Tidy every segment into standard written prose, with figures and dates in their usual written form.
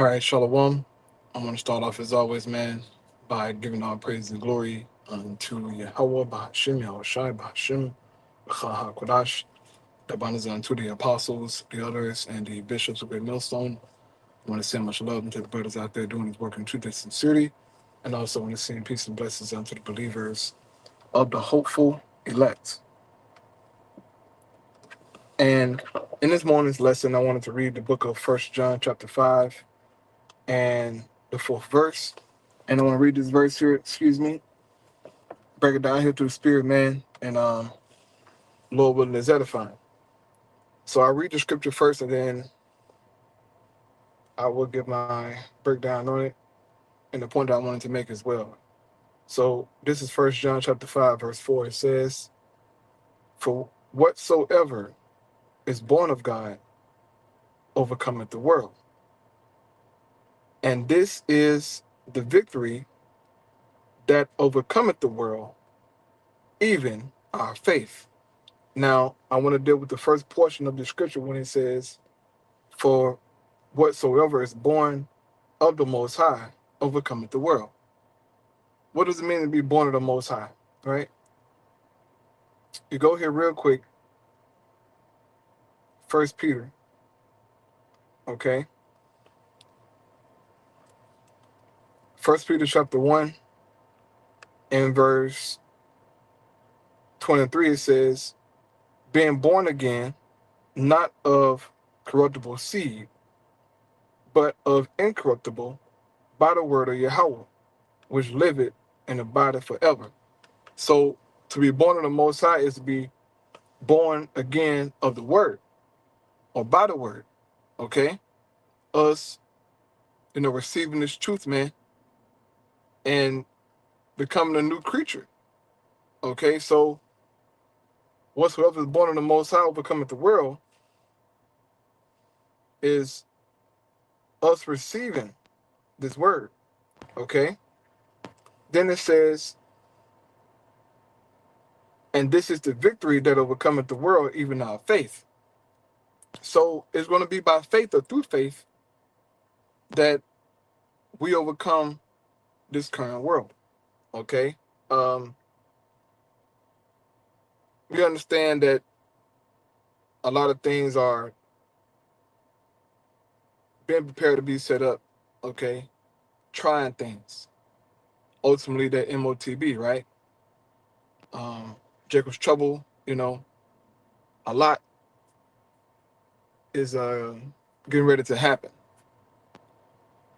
All right, Shalom. I'm going to start off as always, man, by giving all praise and glory unto Yahweh, Bahashim, Yahushai, Bahashim, B'cha HaKodash. The abundance unto the apostles, the elders, and the bishops of Great Millstone. I want to send much love unto the brothers out there doing his work in truth and sincerity. And also want to send peace and blessings unto the believers of the hopeful elect. And in this morning's lesson, I wanted to read the book of 1 John chapter 5 and the 4th verse. And I want to read this verse here, break it down here through the spirit, man, and Lord willing is edifying. So I'll read the scripture first, and then I will give my breakdown on it and the point that I wanted to make as well. So this is 1 John chapter 5, verse 4. It says, "For whatsoever is born of God overcometh the world. And this is the victory that overcometh the world, even our faith." Now, I want to deal with the first portion of the scripture when it says, "For whatsoever is born of the Most High overcometh the world." What does it mean to be born of the Most High, right? You go here real quick, 1 Peter, okay? 1 Peter chapter 1 and verse 23, it says, "Being born again, not of corruptible seed, but of incorruptible, by the word of Yahweh, which liveth and abideth forever." So to be born of the Most High is to be born again of the word, or by the word, okay? Us, receiving this truth, man, and becoming a new creature, okay? So whatsoever is born of the Most High overcometh the world is us receiving this word, okay? Then it says, "And this is the victory that overcometh the world, even our faith." So it's going to be by faith or through faith that we overcome this current world, okay? Um, we understand that a lot of things are being prepared to be set up, okay? Trying things. Ultimately, that MOTB, right? Jacob's trouble, a lot is getting ready to happen.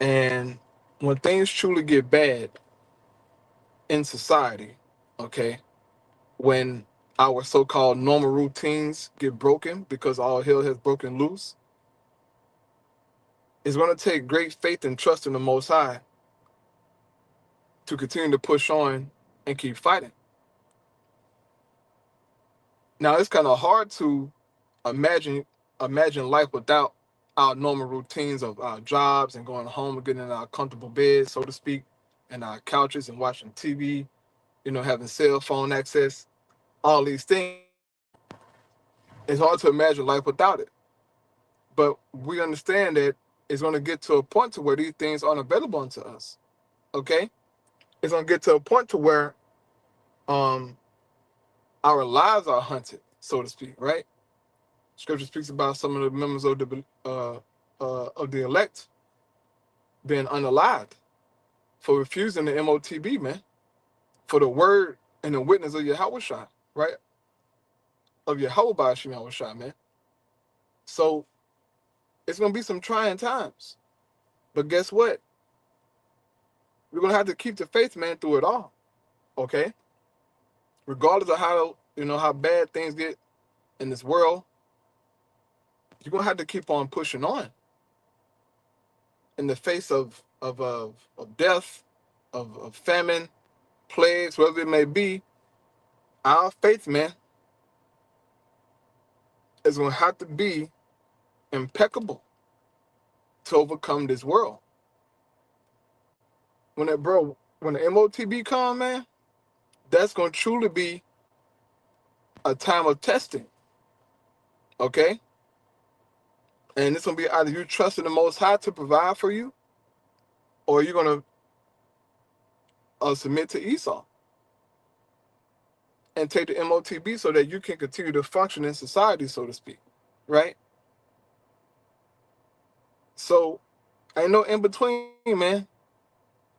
And when things truly get bad in society, okay, when our so-called normal routines get broken because all hell has broken loose, it's going to take great faith and trust in the Most High to continue to push on and keep fighting. Now, it's kind of hard to imagine life without our normal routines of our jobs and going home and getting in our comfortable beds, so to speak, and our couches and watching TV, having cell phone access, all these things. It's hard to imagine life without it. But we understand that it's going to get to a point to where these things aren't available to us. Okay? It's going to get to a point to where our lives are hunted, so to speak, right? Scripture speaks about some of the members of the elect being unalived for refusing the MOTB, man, for the word and the witness of Yahweh, right? Of Yahweh Bashim Yahweh, man. So it's going to be some trying times. But guess what? We're going to have to keep the faith, man, through it all. Okay? Regardless of how bad things get in this world, you're going to have to keep on pushing on in the face of death, of famine, plagues, whatever it may be. Our faith, man, is going to have to be impeccable to overcome this world. When the MOTB come, man, that's going to truly be a time of testing. Okay? And it's going to be either you trusting the Most High to provide for you, or you're going to submit to Esau and take the MOTB so that you can continue to function in society, so to speak, right? So ain't no in between, man.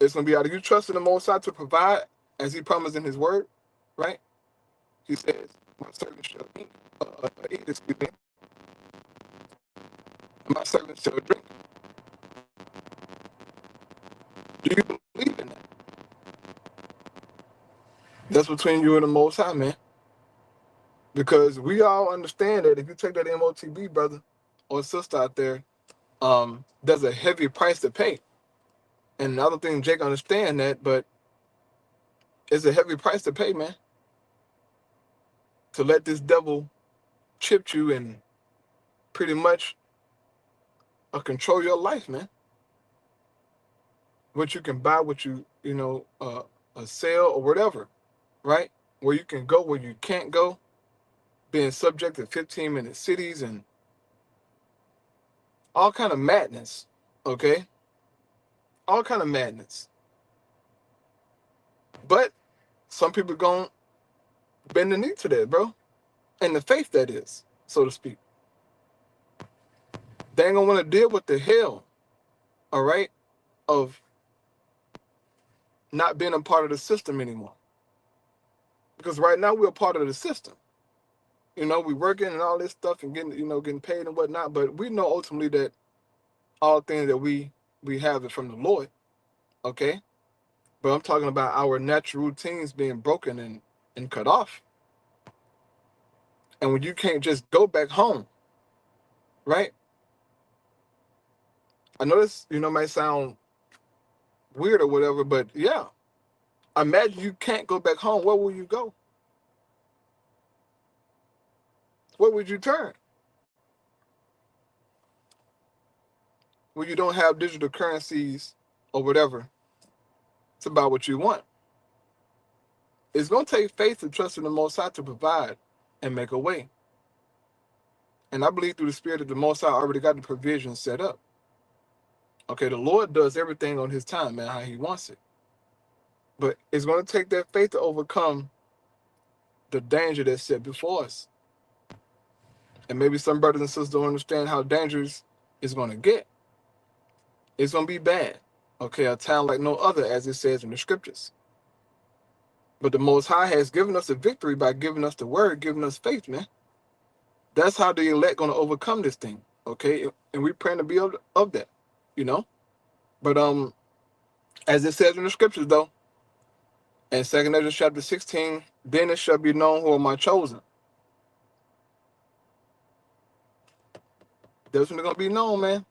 It's going to be either you trusting the Most High to provide as he promised in his word, right? He says, my servant shall eat, excuse me, and my servant shall drink. Do you believe in that? That's between you and the Most High, man. Because we all understand that if you take that MOTB, brother or sister out there, there's a heavy price to pay. And I don't think Jake understand that, but it's a heavy price to pay, man. To let this devil chip you and pretty much control your life, man. What you can buy, what you sell or whatever, right? Where you can go, where you can't go, being subject to 15-minute cities and all kind of madness, okay? All kind of madness. But some people gonna bend the knee to that, bro. And the faith, that is, so to speak. They ain't gonna want to deal with the hell, all right, of not being a part of the system anymore. Because right now we're a part of the system. You know, we working and all this stuff and getting paid and whatnot, but we know ultimately that all things that we have it from the Lord, okay? But I'm talking about our natural routines being broken and cut off. And when you can't just go back home, right? I know this, might sound weird or whatever, but yeah. Imagine you can't go back home. Where will you go? Where would you turn? When you don't have digital currencies or whatever to buy what you want. It's going to take faith to trust in the Most High to provide and make a way. And I believe through the Spirit that the Most High already got the provision set up. Okay, the Lord does everything on his time, man, how he wants it. But it's going to take that faith to overcome the danger that's set before us. And maybe some brothers and sisters don't understand how dangerous it's going to get. It's going to be bad. Okay, a time like no other, as it says in the scriptures. But the Most High has given us a victory by giving us the word, giving us faith, man. That's how the elect going to overcome this thing, okay? And we praying to be of that, But as it says in the scriptures, though, in 2 Ezra chapter 16, then it shall be known who are my chosen. That's when they're going to be known, man.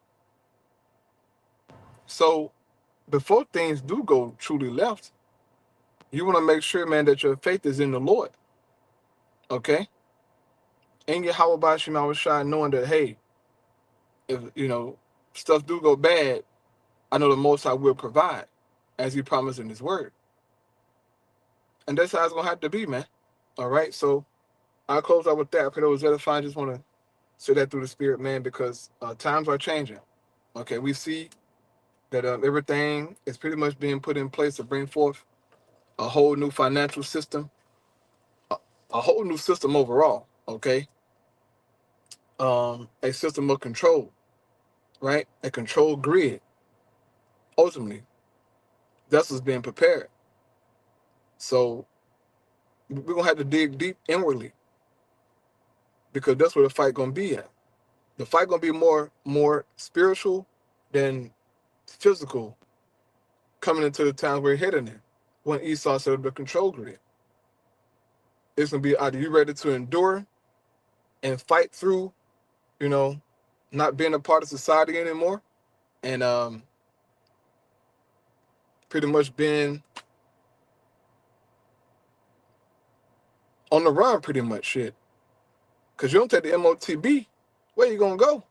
So before things do go truly left, you want to make sure, man, that your faith is in the Lord, okay? And your how about Shemawashai, knowing that, hey, if, stuff do go bad, I know the Most High will provide, as he promised in his word. And that's how it's going to have to be, man. All right? So I'll close out with that. I pray that was edifying. I just want to say that through the Spirit, man, because times are changing. Okay, we see that everything is pretty much being put in place to bring forth a whole new financial system, a whole new system overall, okay? A system of control, right? A control grid. Ultimately, that's what's being prepared. So we're going to have to dig deep inwardly because that's where the fight going to be at. The fight going to be more spiritual than physical coming into the time we're heading in when Esau set up the control grid. It's going to be either you ready to endure and fight through, not being a part of society anymore and pretty much being on the run pretty much, shit. Because you don't take the MOTB, where you going to go?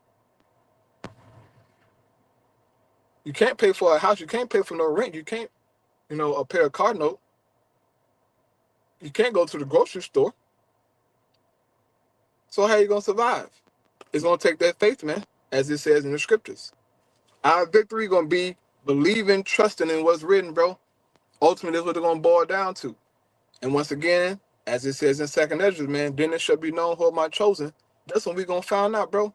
You can't pay for a house. You can't pay for no rent. You can't, pay a car note. You can't go to the grocery store. So how you going to survive? It's going to take that faith, man. as it says in the scriptures. Our victory gonna be believing, trusting in what's written, bro. Ultimately, that's what they're gonna boil down to. And once again, as it says in Second Ezra, man, then it shall be known who am I chosen. That's when we gonna find out, bro.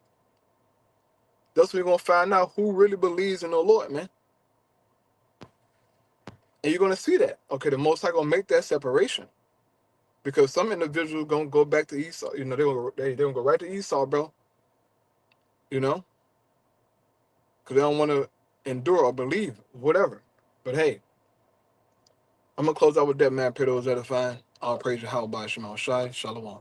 That's when we're gonna find out who really believes in the Lord, man. And you're gonna see that. Okay, the Most High gonna make that separation. Because some individuals gonna go back to Esau. You know, they're gonna go right to Esau, bro. You know? Because they don't want to endure or believe, whatever. But hey, I'm gonna close out with that, man. Pray those edifying. All praise Yahweh by Shema Shai. Shalom.